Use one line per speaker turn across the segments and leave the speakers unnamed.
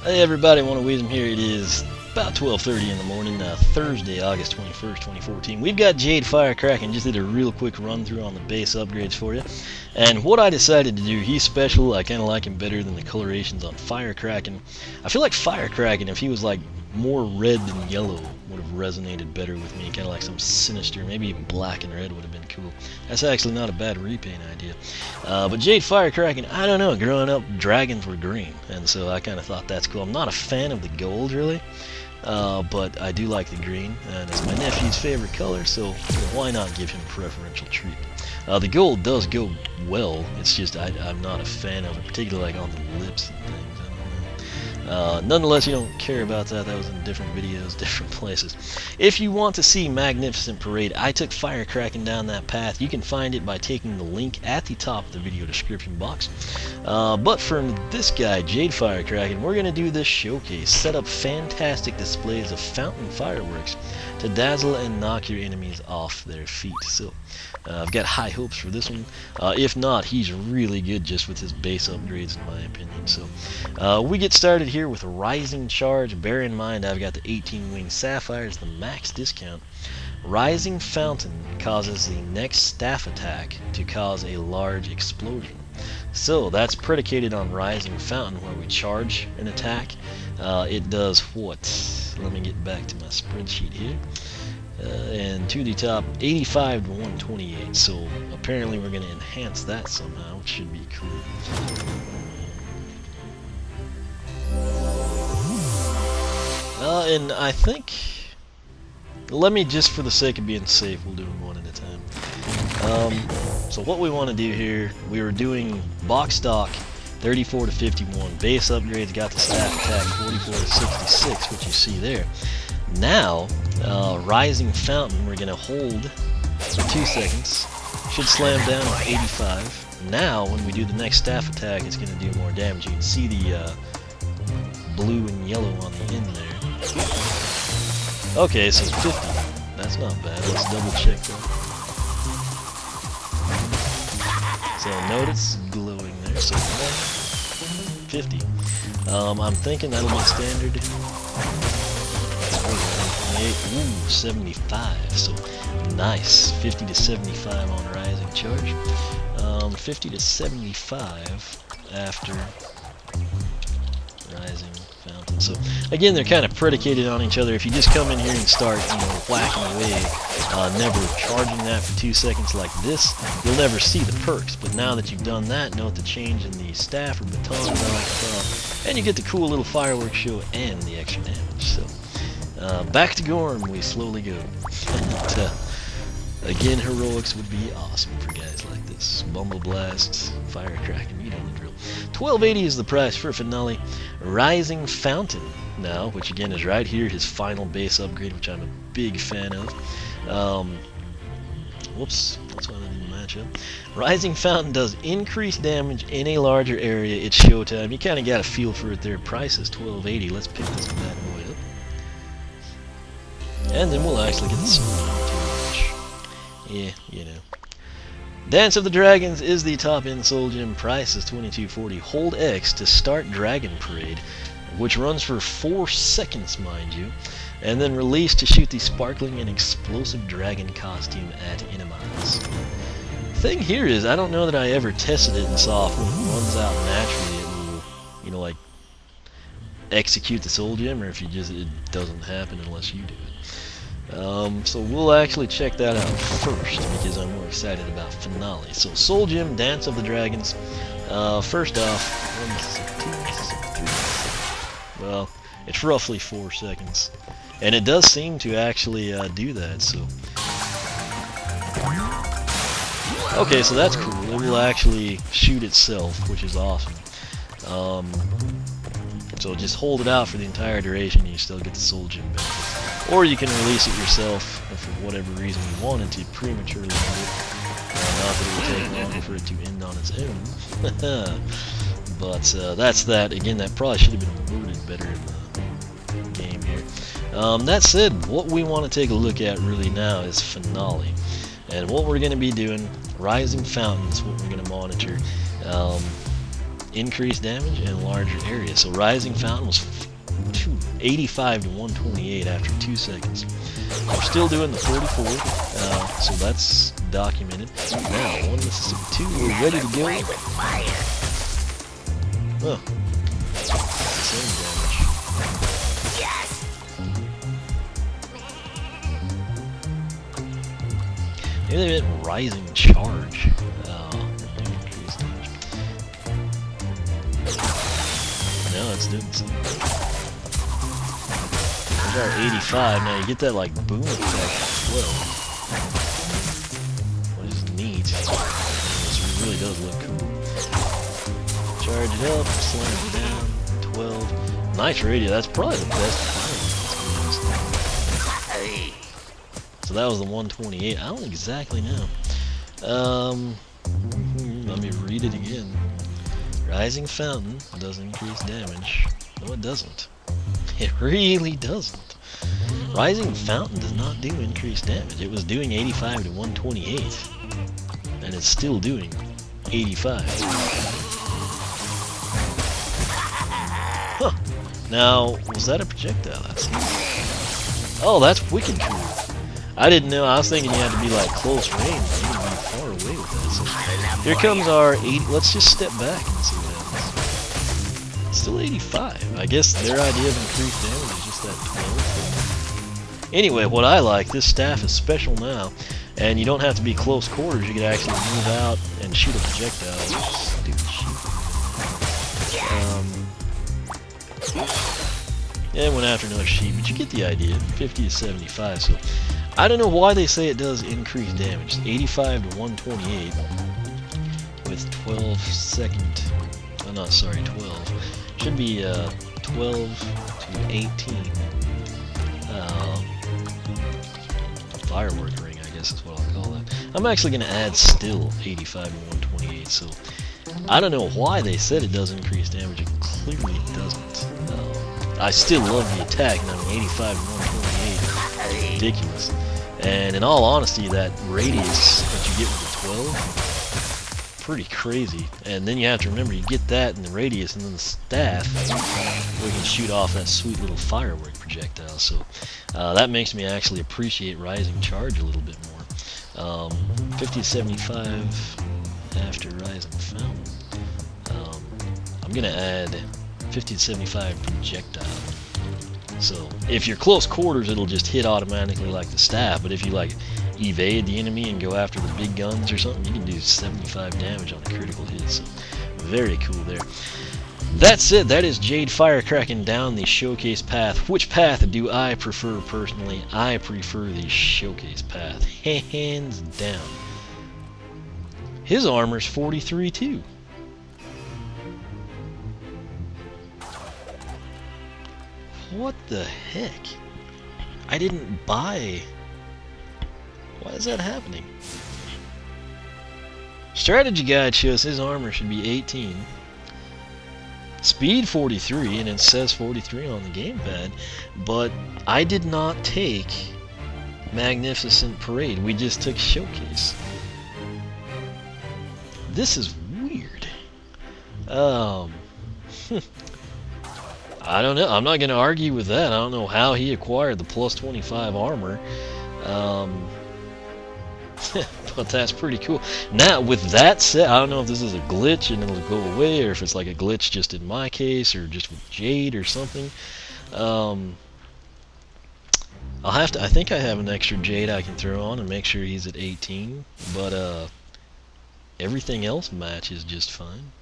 Hey everybody, Wisdom here. It is about 12:30 in the morning, Thursday, August 21st, 2014. We've got Jade Kraken. Just did a real quick run through on the base upgrades for you. And what I decided to do, he's special. I kind of like him better than the colorations on Kraken. I feel like Kraken, if he was like more red than yellow, would have resonated better with me. Kind of like some sinister, maybe even black and red would have been cool. That's actually not a bad repaint idea. But Jade Kraken, I don't know, growing up dragons were green, and so I kind of thought that's cool. I'm not a fan of the gold really, but I do like the green, and it's my nephew's favorite color, so why not give him preferential treatment. The gold does go well, it's just I'm not a fan of it, particularly like on the lips and things. Nonetheless, you don't care about that. That was in different videos, different places. If you want to see Magnificent Parade, I took Kraken down that path. You can find it by taking the link at the top of the video description box. But for this guy, Jade Kraken, we're going to do this showcase. Set up fantastic displays of fountain fireworks to dazzle and knock your enemies off their feet. So, I've got high hopes for this one. If not, he's really good just with his base upgrades in my opinion. So we get started here with Rising Charge. Bear in mind I've got the 18 Wing Sapphires, the max discount. Rising Fountain causes the next staff attack to cause a large explosion. So that's predicated on Rising Fountain, where we charge an attack. It does what? Let me get back to my spreadsheet here. And to the top, 85 to 128. So apparently we're going to enhance that somehow, which should be cool. And I think, let me, just for the sake of being safe, we'll do them one at a time. So what we want to do here, we were doing box stock 34 to 51. Base upgrades got the staff attack 44 to 66, which you see there. Now, Rising Fountain, we're going to hold for 2 seconds. Should slam down at 85. Now, when we do the next staff attack, it's going to do more damage. You can see the blue and yellow on the end there. Okay, so 50. That's not bad. Let's double check that. So notice glowing there. So 50. I'm thinking that'll be standard. Ooh, 75. So nice. 50 to 75 on Rising Charge. 50 to 75 after Rising Fountain. So again, they're kind of predicated on each other. If you just come in here and start, whacking away, never charging that for 2 seconds like this, you'll never see the perks. But now that you've done that, note the change in the staff or baton, and you get the cool little fireworks show and the extra damage. So back to Gorm we slowly go. And, again, heroics would be awesome for guys like this. Bumble Blast, Kraken, you know the drill. 1280 is the price for Finale. Rising Fountain now, which again is right here, his final base upgrade, which I'm a big fan of. Whoops, that's why that didn't match up. Rising Fountain does increased damage in a larger area. It's showtime. You kind of got a feel for it there. Price is 1280. Let's pick this bad boy up. And then we'll actually get the soul gem. Yeah, Dance of the Dragons is the top-end soul gem. Price is 2240. Hold X to start Dragon Parade, which runs for 4 seconds, mind you, and then release to shoot the sparkling and explosive dragon costume at enemies. Thing here is, I don't know that I ever tested it and saw if when it runs out naturally it will, like, execute the soul gem, or if it doesn't happen unless you do it. So we'll actually check that out first, because I'm more excited about Finale. So Soul Gem, Dance of the Dragons. First off, 1, 2, 3. Well, it's roughly 4 seconds, and it does seem to actually do that. So okay, so that's cool. It will actually shoot itself, which is awesome. So just hold it out for the entire duration, and you still get the Soul Gem benefits. Or you can release it yourself if for whatever reason you wanted to prematurely end it. Not that it would take longer for it to end on its own. But that's that. Again, that probably should have been worded better in the game here. That said, what we want to take a look at really now is Finale. And what we're going to be doing, Rising Fountain is what we're going to monitor. increased damage and larger area. So Rising Fountain was 85 to 128 after 2 seconds. We're still doing the 44, so that's documented. Now, 1 Mississippi 2, we're ready to go. Oh, same damage. Maybe they meant Rising Charge. No, it's doing the same. There's our 85. Now you get that like boom effect as well, which is neat. This really does look cool. Charge it up, slam it down. 12. Nice radio. That's probably the best firing. So that was the 128. I don't exactly know. Let me read it again. Rising Fountain does increase damage. No, it doesn't. It really doesn't. Rising Fountain does not do increased damage. It was doing 85 to 128. And it's still doing 85. Huh. Now, was that a projectile? Oh, that's wicked cool. I didn't know. I was thinking you had to be like close range. You can be far away with that. So here comes our 80. Let's just step back and see what happens. Still 85. I guess their idea of increased damage is just that 12. Anyway, what I like, this staff is special now, and you don't have to be close quarters. You can actually move out and shoot a projectile. Stupid sheep. Yeah, it went after another sheep, but you get the idea. 50 to 75. So I don't know why they say it does increase damage. 85 to 128 with 12 second. Oh, no, sorry, 12. Should be 12 to 18. Firework ring, I guess is what I'll call that. I'm actually going to add still 85 to 128. So I don't know why they said it does increase damage. It clearly doesn't. I still love the attack. And I mean, 85 to 128 is ridiculous. And in all honesty, that radius that you get with the 12, pretty crazy. And then you have to remember, you get that in the radius, and then the staff, we can shoot off that sweet little firework projectile. So that makes me actually appreciate Rising Charge a little bit more. 50 to 75 after Rising Fountain. I'm going to add 50 to 75 projectile. So if you're close quarters, it'll just hit automatically like the staff, but if you like evade the enemy and go after the big guns or something, you can do 75 damage on a critical hit. So very cool there. That's it. That is Jade Kraken down the showcase path. Which path do I prefer personally? I prefer the showcase path, hands down. His armor's 43 too. What the heck? I didn't buy. Why is that happening? Strategy guide shows his armor should be 18. Speed 43, and it says 43 on the gamepad, but I did not take Magnificent Parade. We just took Showcase. This is weird. I don't know. I'm not going to argue with that. I don't know how he acquired the plus 25 armor. But that's pretty cool. Now, with that said, I don't know if this is a glitch and it'll go away, or if it's like a glitch just in my case, or just with Jade or something. I'll have to. I think I have an extra Jade I can throw on and make sure he's at 18. But everything else matches just fine.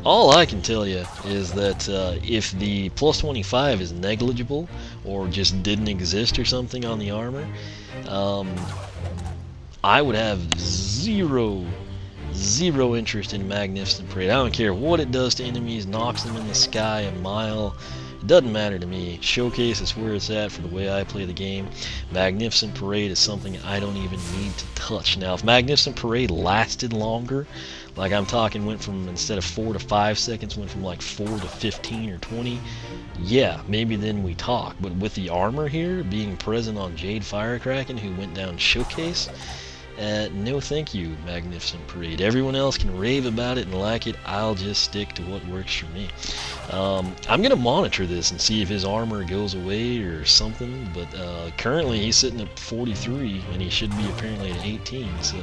All I can tell you is that if the plus 25 is negligible or just didn't exist or something on the armor, I would have zero interest in Magnificent Parade. I don't care what it does to enemies, knocks them in the sky a mile. It doesn't matter to me. Showcase is where it's at for the way I play the game. Magnificent Parade is something I don't even need to touch. Now, if Magnificent Parade lasted longer, like I'm talking, went from, instead of 4 to 5 seconds, went from like 4 to 15 or 20, yeah, maybe then we talk. But with the armor here being present on Jade Kraken, who went down Showcase, No thank you, Magnificent Parade. Everyone else can rave about it and like it. I'll just stick to what works for me. I'm going to monitor this and see if his armor goes away or something, but currently he's sitting at 43 and he should be apparently at 18, so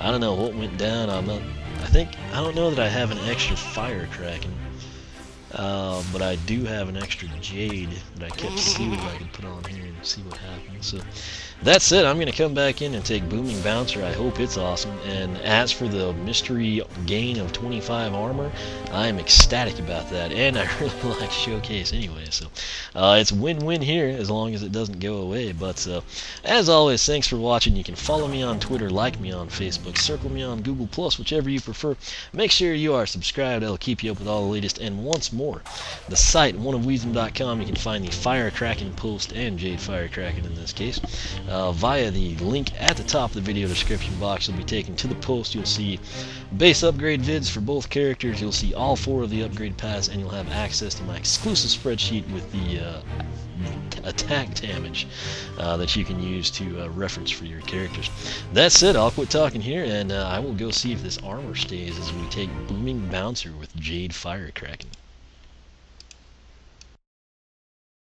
I don't know what went down. I don't know that I have an extra Fire Kraken. But I do have an extra Jade that I kept sealed I could put on here and see what happens. So that's it. I'm going to come back in and take Booming Bouncer. I hope it's awesome. And as for the mystery gain of 25 armor, I am ecstatic about that. And I really like Showcase anyway. So it's win-win here as long as it doesn't go away. But as always, thanks for watching. You can follow me on Twitter, like me on Facebook, circle me on Google+, whichever you prefer. Make sure you are subscribed. It'll keep you up with all the latest. And once more, the site, oneofwisdom.com, you can find the Fire Kraken post and Jade Fire Kraken in this case. Via the link at the top of the video description box, you'll be taken to the post. You'll see base upgrade vids for both characters. You'll see all 4 of the upgrade paths, and you'll have access to my exclusive spreadsheet with the attack damage that you can use to reference for your characters. That's it. I'll quit talking here, and I will go see if this armor stays as we take Booming Bouncer with Jade Fire Kraken.